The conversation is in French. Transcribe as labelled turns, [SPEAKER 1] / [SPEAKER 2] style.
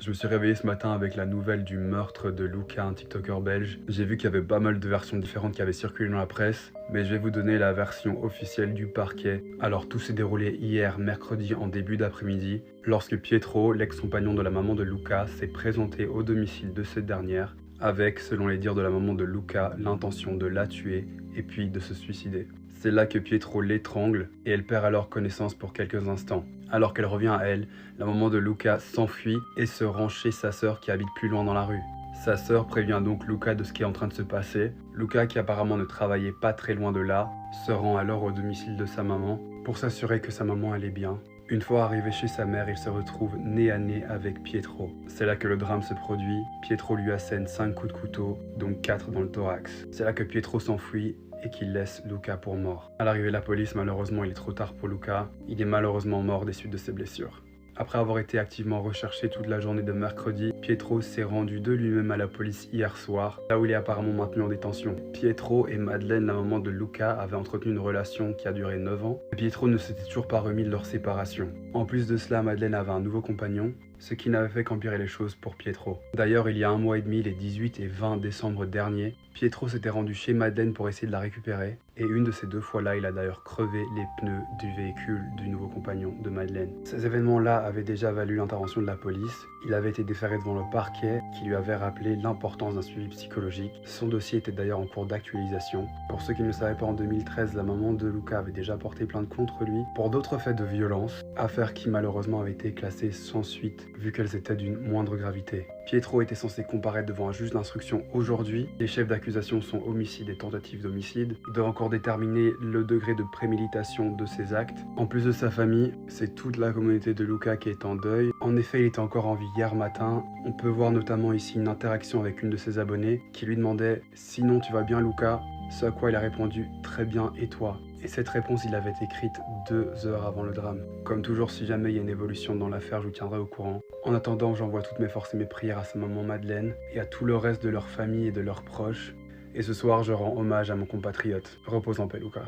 [SPEAKER 1] Je me suis réveillé ce matin avec la nouvelle du meurtre de Luca, un TikToker belge. J'ai vu qu'il y avait pas mal de versions différentes qui avaient circulé dans la presse, mais je vais vous donner la version officielle du parquet. Alors tout s'est déroulé hier, mercredi, en début d'après-midi, lorsque Pietro, l'ex-compagnon de la maman de Luca, s'est présenté au domicile de cette dernière, avec, selon les dires de la maman de Luca, l'intention de la tuer et puis de se suicider. C'est là que Pietro l'étrangle et elle perd alors connaissance pour quelques instants. Alors qu'elle revient à elle, la maman de Luca s'enfuit et se rend chez sa sœur qui habite plus loin dans la rue. Sa sœur prévient donc Luca de ce qui est en train de se passer. Luca, qui apparemment ne travaillait pas très loin de là, se rend alors au domicile de sa maman pour s'assurer que sa maman allait bien. Une fois arrivé chez sa mère, il se retrouve nez à nez avec Pietro. C'est là que le drame se produit. Pietro lui assène 5 coups de couteau, dont 4 dans le thorax. C'est là que Pietro s'enfuit et qu'il laisse Luca pour mort. À l'arrivée de la police, malheureusement, il est trop tard pour Luca. Il est malheureusement mort des suites de ses blessures. Après avoir été activement recherché toute la journée de mercredi, Pietro s'est rendu de lui-même à la police hier soir, là où il est apparemment maintenu en détention. Pietro et Madeleine, la maman de Luca, avaient entretenu une relation qui a duré 9 ans, et Pietro ne s'était toujours pas remis de leur séparation. En plus de cela, Madeleine avait un nouveau compagnon, ce qui n'avait fait qu'empirer les choses pour Pietro. D'ailleurs, il y a 1 mois et demi, les 18 et 20 décembre dernier, Pietro s'était rendu chez Madeleine pour essayer de la récupérer, et une de ces 2 fois-là, il a d'ailleurs crevé les pneus du véhicule du nouveau compagnon de Madeleine. Ces événements-là avaient déjà valu l'intervention de la police. Il avait été déféré devant le parquet, qui lui avait rappelé l'importance d'un suivi psychologique. Son dossier était d'ailleurs en cours d'actualisation. Pour ceux qui ne le savaient pas, en 2013, la maman de Luca avait déjà porté plainte contre lui pour d'autres faits de violence, affaire qui malheureusement avait été classée sans suite, vu qu'elles étaient d'une moindre gravité. Pietro était censé comparaître devant un juge d'instruction aujourd'hui. Les chefs d'accusation sont homicide et tentative d'homicide. Il doit encore déterminer le degré de préméditation de ses actes. En plus de sa famille, c'est toute la communauté de Luca qui est en deuil. En effet, il était encore en vie hier matin. On peut voir notamment ici une interaction avec une de ses abonnées qui lui demandait « Sinon tu vas bien Luca ?» Ce à quoi il a répondu « Très bien, et toi ?» Et cette réponse, il l'avait écrite 2 heures avant le drame. Comme toujours, si jamais il y a une évolution dans l'affaire, je vous tiendrai au courant. En attendant, j'envoie toutes mes forces et mes prières à sa maman Madeleine et à tout le reste de leur famille et de leurs proches. Et ce soir, je rends hommage à mon compatriote. Repose en paix, Luca.